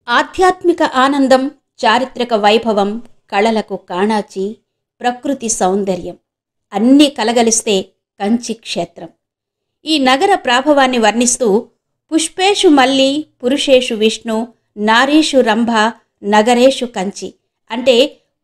ఆధ్యాత్మిక ఆనందం, చారిత్రక వైభవం, కళలకు కాణాచి, ప్రకృతి సౌందర్యం అన్నీ కలగలిస్తే కంచి క్షేత్రం. ఈ నగర ప్రాభవాన్ని వర్ణిస్తూ పుష్పేషు మల్లి పురుషేషు విష్ణు నారీషు రంభ నగరేషు కంచి అంటే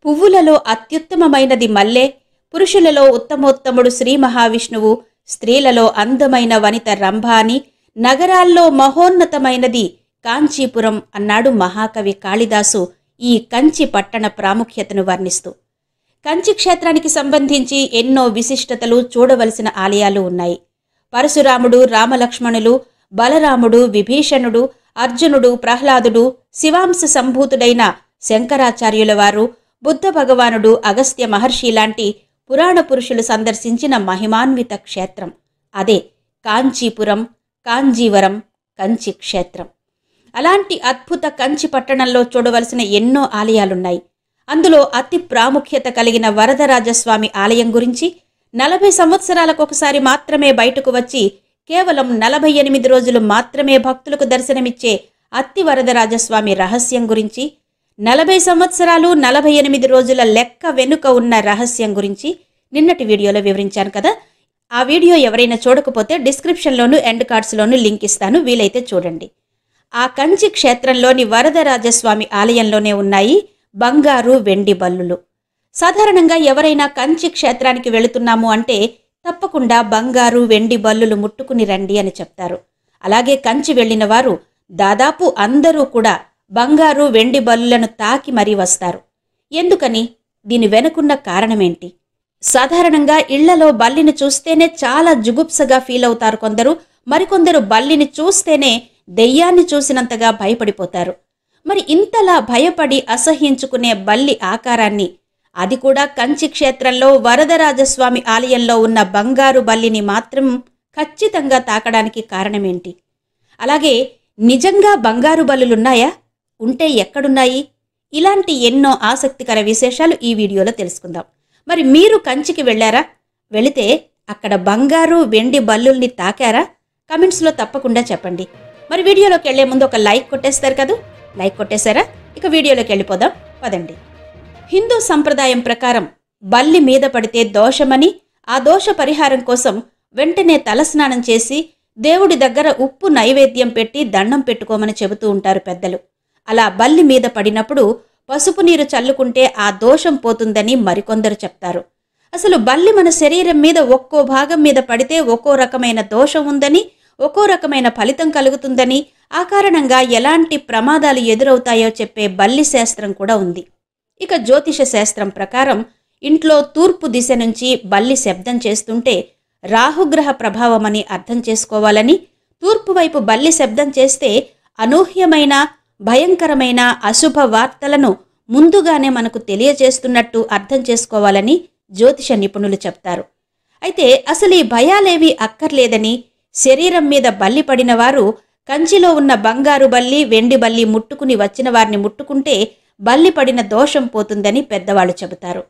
పువ్వులలో అత్యుత్తమమైనది మల్లె, పురుషులలో ఉత్తమోత్తముడు శ్రీ మహావిష్ణువు, స్త్రీలలో అందమైన వనిత రంభ అని, నగరాల్లో మహోన్నతమైనది కాంచీపురం అన్నాడు మహాకవి కాళిదాసు ఈ కంచి పట్టణ ప్రాముఖ్యతను వర్ణిస్తూ. కంచి క్షేత్రానికి సంబంధించి ఎన్నో విశిష్టతలు, చూడవలసిన ఆలయాలు ఉన్నాయి. పరశురాముడు, రామలక్ష్మణులు, బలరాముడు, విభీషణుడు, అర్జునుడు, ప్రహ్లాదుడు, శివాంశ సంభూతుడైన శంకరాచార్యుల వారు, బుద్ధ భగవానుడు, అగస్త్య మహర్షి లాంటి పురాణ పురుషులు సందర్శించిన మహిమాన్విత క్షేత్రం అదే కాంచీపురం, కాంజీవరం, కంచి క్షేత్రం. అలాంటి అద్భుత కంచి పట్టణంలో చూడవలసిన ఎన్నో ఆలయాలున్నాయి. అందులో అతి ప్రాముఖ్యత కలిగిన వరదరాజస్వామి ఆలయం గురించి, 40 సంవత్సరాలకొకసారి మాత్రమే బయటకు వచ్చి కేవలం 48 రోజులు మాత్రమే భక్తులకు దర్శనమిచ్చే అత్తి వరదరాజస్వామి రహస్యం గురించి, 40 సంవత్సరాలు 48 రోజుల లెక్క వెనుక ఉన్న రహస్యం గురించి నిన్నటి వీడియోలో వివరించాను కదా. ఆ వీడియో ఎవరైనా చూడకపోతే డిస్క్రిప్షన్లోను ఎండ్ కార్డ్స్లోను లింక్ ఇస్తాను, వీలైతే చూడండి. ఆ కంచి క్షేత్రంలోని వరదరాజస్వామి ఆలయంలోనే ఉన్నాయి బంగారు, వెండి బల్లులు. సాధారణంగా ఎవరైనా కంచి క్షేత్రానికి వెళుతున్నాము అంటే తప్పకుండా బంగారు, వెండి బల్లులు ముట్టుకుని రండి అని చెప్తారు. అలాగే కంచి వెళ్లిన వారు దాదాపు అందరూ కూడా బంగారు, వెండి బల్లులను తాకి మరీ వస్తారు. ఎందుకని? దీని వెనుకున్న కారణమేంటి? సాధారణంగా ఇళ్లలో బల్లిని చూస్తేనే చాలా జుగుప్సగా ఫీల్ అవుతారు కొందరు, మరికొందరు బల్లిని చూస్తేనే దెయ్యాన్ని చూసినంతగా భయపడిపోతారు. మరి ఇంతలా భయపడి అసహ్యించుకునే బల్లి ఆకారాన్ని, అది కూడా కంచి క్షేత్రంలో వరదరాజస్వామి ఆలయంలో ఉన్న బంగారు బల్లిని మాత్రం ఖచ్చితంగా తాకడానికి కారణమేంటి? అలాగే నిజంగా బంగారు బల్లులున్నాయా? ఉంటే ఎక్కడున్నాయి? ఇలాంటి ఎన్నో ఆసక్తికర విశేషాలు ఈ వీడియోలో తెలుసుకుందాం. మరి మీరు కంచికి వెళ్ళారా? వెళితే అక్కడ బంగారు, వెండి బల్లుల్ని తాకారా? కమెంట్స్లో తప్పకుండా చెప్పండి. మరి వీడియోలోకి వెళ్లే ముందు ఒక లైక్ కొట్టేస్తారు కదా, లైక్ కొట్టేశారా? ఇక వీడియోలోకి వెళ్ళిపోదాం పదండి. హిందూ సంప్రదాయం ప్రకారం బల్లి మీద పడితే దోషమని, ఆ దోష పరిహారం కోసం వెంటనే తలస్నానం చేసి దేవుడి దగ్గర ఉప్పు నైవేద్యం పెట్టి దండం పెట్టుకోమని చెబుతూ ఉంటారు పెద్దలు. అలా బల్లి మీద పడినప్పుడు పసుపు నీరు చల్లుకుంటే ఆ దోషం పోతుందని మరికొందరు చెప్తారు. అసలు బల్లి మన శరీరం మీద ఒక్కో భాగం మీద పడితే ఒక్కో రకమైన దోషం ఉందని, ఒక్కో రకమైన ఫలితం కలుగుతుందని, ఆ కారణంగా ఎలాంటి ప్రమాదాలు ఎదురవుతాయో చెప్పే బల్లి శాస్త్రం కూడా ఉంది. ఇక జ్యోతిష శాస్త్రం ప్రకారం ఇంట్లో తూర్పు దిశ నుంచి బల్లి శబ్దం చేస్తుంటే రాహుగ్రహ ప్రభావమని అర్థం చేసుకోవాలని, తూర్పు వైపు బల్లి శబ్దం చేస్తే అనూహ్యమైన, భయంకరమైన అశుభ వార్తలను ముందుగానే మనకు తెలియజేస్తున్నట్టు అర్థం చేసుకోవాలని జ్యోతిష నిపుణులు చెప్తారు. అయితే అసలు ఈ భయాలేవీ అక్కర్లేదని, శరీరం మీద బల్లి పడిన వారు కంచిలో ఉన్న బంగారు బల్లి, వెండి బల్లి ముట్టుకుని వచ్చిన వారిని ముట్టుకుంటే బల్లి పడిన దోషం పోతుందని పెద్దవాళ్ళు చెబుతారు.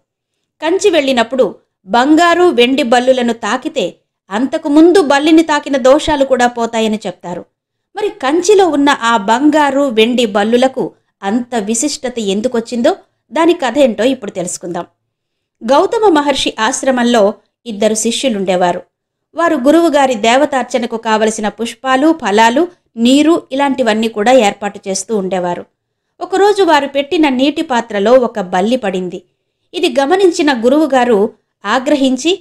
కంచి వెళ్ళినప్పుడు బంగారు, వెండి బల్లులను తాకితే అంతకుముందు బల్లిని తాకిన దోషాలు కూడా పోతాయని చెప్తారు. మరి కంచిలో ఉన్న ఆ బంగారు, వెండి బల్లులకు అంత విశిష్టత ఎందుకొచ్చిందో దాని కథ ఏంటో ఇప్పుడు తెలుసుకుందాం. గౌతమ మహర్షి ఆశ్రమంలో 2 శిష్యులుండేవారు. వారు గురువుగారి దేవతార్చనకు కావలసిన పుష్పాలు, ఫలాలు, నీరు ఇలాంటివన్నీ కూడా ఏర్పాటు చేస్తూ ఉండేవారు. ఒకరోజు వారు పెట్టిన నీటి పాత్రలో ఒక బల్లి పడింది. ఇది గమనించిన గురువుగారు ఆగ్రహించి,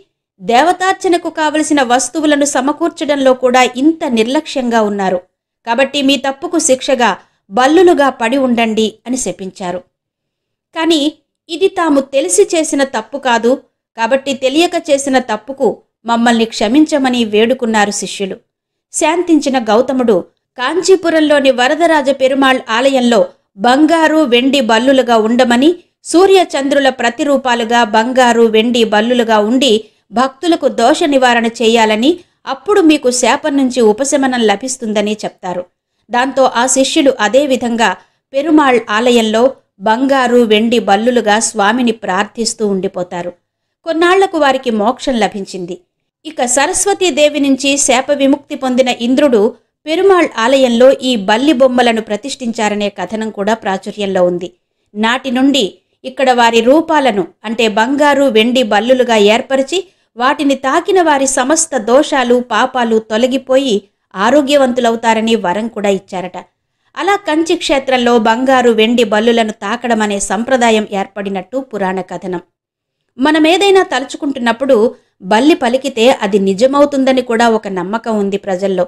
దేవతార్చనకు కావలసిన వస్తువులను సమకూర్చడంలో కూడా ఇంత నిర్లక్ష్యంగా ఉన్నారు, కాబట్టి మీ తప్పుకు శిక్షగా బల్లులుగా పడి ఉండండి అని శపించారు. కానీ ఇది తాము తెలిసి చేసిన తప్పు కాదు, కాబట్టి తెలియక చేసిన తప్పుకు మమ్మల్ని క్షమించమని వేడుకున్నారు శిష్యులు. శాంతించిన గౌతముడు కాంచీపురంలోని వరదరాజ పెరుమాళ్ ఆలయంలో బంగారు, వెండి బల్లులుగా ఉండమని, సూర్యచంద్రుల ప్రతిరూపాలుగా బంగారు, వెండి బల్లులుగా ఉండి భక్తులకు దోష నివారణ చేయాలని, అప్పుడు మీకు శాపం నుంచి ఉపశమనం లభిస్తుందని చెప్తారు. దాంతో ఆ శిష్యులు అదేవిధంగా పెరుమాళ్ ఆలయంలో బంగారు, వెండి బల్లులుగా స్వామిని ప్రార్థిస్తూ ఉండిపోతారు. కొన్నాళ్లకు వారికి మోక్షం లభించింది. ఇక సరస్వతీదేవి నుంచి శాప విముక్తి పొందిన ఇంద్రుడు పెరుమాళ్ ఆలయంలో ఈ బల్లి బొమ్మలను ప్రతిష్ఠించారనే కథనం కూడా ప్రాచుర్యంలో ఉంది. నాటి నుండి ఇక్కడ వారి రూపాలను అంటే బంగారు వెండి బల్లులుగా ఏర్పరిచి వాటిని తాకిన వారి సమస్త దోషాలు పాపాలు తొలగిపోయి ఆరోగ్యవంతులవుతారని వరం కూడా ఇచ్చారట. అలా కంచి క్షేత్రంలో బంగారు వెండి బల్లులను తాకడం అనే సంప్రదాయం ఏర్పడినట్టు పురాణ కథనం. మనమేదైనా తలుచుకుంటున్నప్పుడు బల్లి పలికితే అది నిజమవుతుందని కూడా ఒక నమ్మకం ఉంది ప్రజల్లో.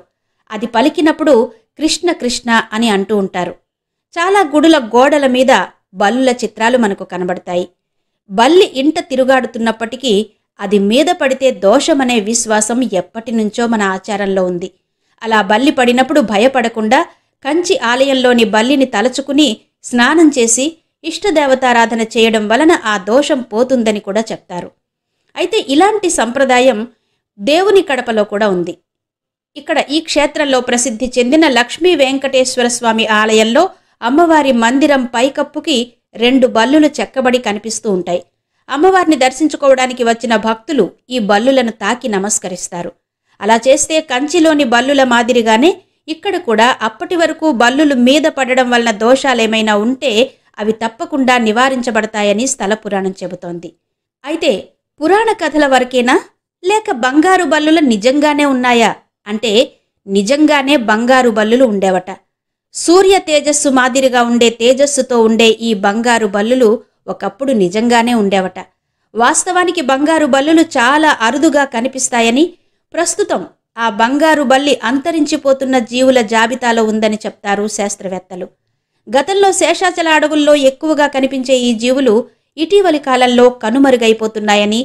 అది పలికినప్పుడు కృష్ణ కృష్ణ అని అంటూ ఉంటారు. చాలా గుడుల గోడల మీద బల్లుల చిత్రాలు మనకు కనబడతాయి. బల్లి ఇంట తిరుగాడుతున్నప్పటికీ అది మీద పడితే దోషమనే విశ్వాసం ఎప్పటి నుంచో మన ఆచారంలో ఉంది. అలా బల్లి పడినప్పుడు భయపడకుండా కంచి ఆలయంలోని బల్లిని తలచుకుని స్నానం చేసి ఇష్టదేవతారాధన చేయడం వలన ఆ దోషం పోతుందని కూడా చెప్తారు. అయితే ఇలాంటి సంప్రదాయం దేవుని కడపలో కూడా ఉంది. ఇక్కడ ఈ క్షేత్రంలో ప్రసిద్ధి చెందిన లక్ష్మీ వెంకటేశ్వర స్వామి ఆలయంలో అమ్మవారి మందిరం పైకప్పుకి 2 బల్లులు చెక్కబడి కనిపిస్తూ ఉంటాయి. అమ్మవారిని దర్శించుకోవడానికి వచ్చిన భక్తులు ఈ బల్లులను తాకి నమస్కరిస్తారు. అలా చేస్తే కంచిలోని బల్లుల మాదిరిగానే ఇక్కడ కూడా అప్పటి వరకు బల్లులు మీద పడడం వలన దోషాలేమైనా ఉంటే అవి తప్పకుండా నివారించబడతాయని స్థల పురాణం చెబుతోంది. అయితే పురాణ కథల వరకేనా లేక బంగారు బల్లులు నిజంగానే ఉన్నాయా అంటే నిజంగానే బంగారు బల్లులు ఉండేవట. సూర్య తేజస్సు మాదిరిగా ఉండే తేజస్సుతో ఉండే ఈ బంగారు బల్లులు ఒకప్పుడు నిజంగానే ఉండేవట. వాస్తవానికి బంగారు బల్లులు చాలా అరుదుగా కనిపిస్తాయని, ప్రస్తుతం ఆ బంగారు బల్లి అంతరించిపోతున్న జీవుల జాబితాలో ఉందని చెప్తారు శాస్త్రవేత్తలు. గతంలో శేషాచల అడవుల్లో ఎక్కువగా కనిపించే ఈ జీవులు ఇటీవలి కాలంలో కనుమరుగైపోతున్నాయని,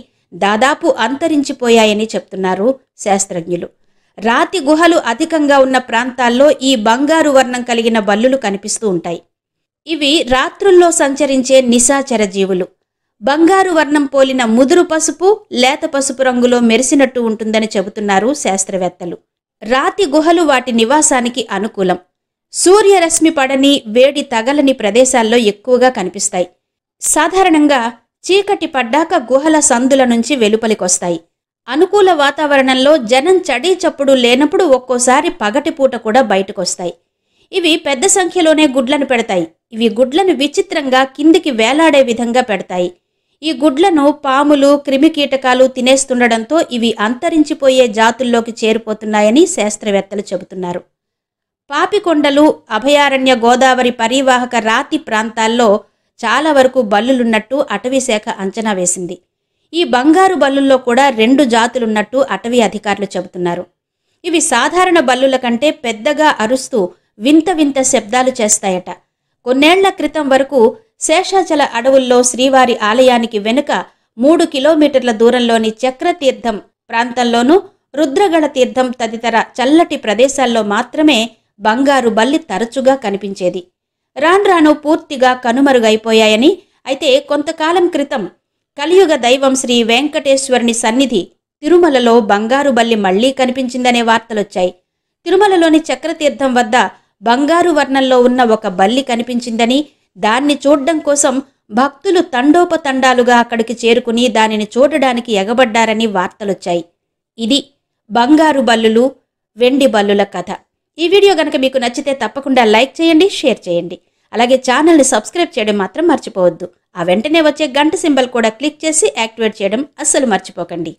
దాదాపు అంతరించిపోయాయని చెప్తున్నారు శాస్త్రజ్ఞులు. రాతి గుహలు అధికంగా ఉన్న ప్రాంతాల్లో ఈ బంగారు వర్ణం కలిగిన బల్లులు కనిపిస్తూ ఉంటాయి. ఇవి రాత్రుల్లో సంచరించే నిశాచర జీవులు. బంగారు వర్ణం పోలిన ముదురు పసుపు, లేత పసుపు రంగులో మెరిసినట్టు ఉంటుందని చెబుతున్నారు శాస్త్రవేత్తలు. రాతి గుహలు వాటి నివాసానికి అనుకూలం. సూర్యరశ్మి పడని, వేడి తగలని ప్రదేశాల్లో ఎక్కువగా కనిపిస్తాయి. సాధారణంగా చీకటి పడ్డాక గుహల సందుల నుంచి వెలుపలికొస్తాయి. అనుకూల వాతావరణంలో జనం చడీ చప్పుడు లేనప్పుడు ఒక్కోసారి పగటిపూట కూడా బయటకొస్తాయి. ఇవి పెద్ద సంఖ్యలోనే గుడ్లను పెడతాయి. ఇవి గుడ్లను విచిత్రంగా కిందికి వేలాడే విధంగా పెడతాయి. ఈ గుడ్లను పాములు, క్రిమికీటకాలు తినేస్తుండడంతో ఇవి అంతరించిపోయే జాతుల్లోకి చేరిపోతున్నాయని శాస్త్రవేత్తలు చెబుతున్నారు. పాపికొండలు, అభయారణ్య, గోదావరి పరివాహక రాతి ప్రాంతాల్లో చాలా వరకు బల్లులున్నట్టు అటవీశాఖ అంచనా వేసింది. ఈ బంగారు బల్లుల్లో కూడా 2 జాతులున్నట్టు అటవీ అధికారులు చెబుతున్నారు. ఇవి సాధారణ బల్లుల కంటే పెద్దగా అరుస్తూ వింత వింత శబ్దాలు చేస్తాయట. కొన్నేళ్ల క్రితం వరకు శేషాచల అడవుల్లో శ్రీవారి ఆలయానికి వెనుక 3 కిలోమీటర్ల దూరంలోని చక్రతీర్థం ప్రాంతంలోనూ, రుద్రగళ తీర్థం తదితర చల్లటి ప్రదేశాల్లో మాత్రమే బంగారు బల్లి తరచుగా కనిపించేది. రాన్రాను పూర్తిగా కనుమరుగైపోయాయని, అయితే కొంతకాలం క్రితం కలియుగ దైవం శ్రీ వెంకటేశ్వరుని సన్నిధి తిరుమలలో బంగారు బల్లి మళ్లీ కనిపించిందనే వార్తలొచ్చాయి. తిరుమలలోని చక్రతీర్థం వద్ద బంగారు వర్ణంలో ఉన్న ఒక బల్లి కనిపించిందని, దాన్ని చూడ్డం కోసం భక్తులు తండోపతండాలుగా అక్కడికి చేరుకుని దానిని చూడడానికి ఎగబడ్డారని వార్తలొచ్చాయి. ఇది బంగారు బల్లులు, వెండి బల్లుల కథ. ఈ వీడియో గనక మీకు నచ్చితే తప్పకుండా లైక్ చేయండి, షేర్ చేయండి. అలాగే ఛానల్ని సబ్స్క్రైబ్ చేయడం మాత్రం మర్చిపోవద్దు. ఆ వెంటనే వచ్చే గంట సింబల్ కూడా క్లిక్ చేసి యాక్టివేట్ చేయడం అస్సలు మర్చిపోకండి.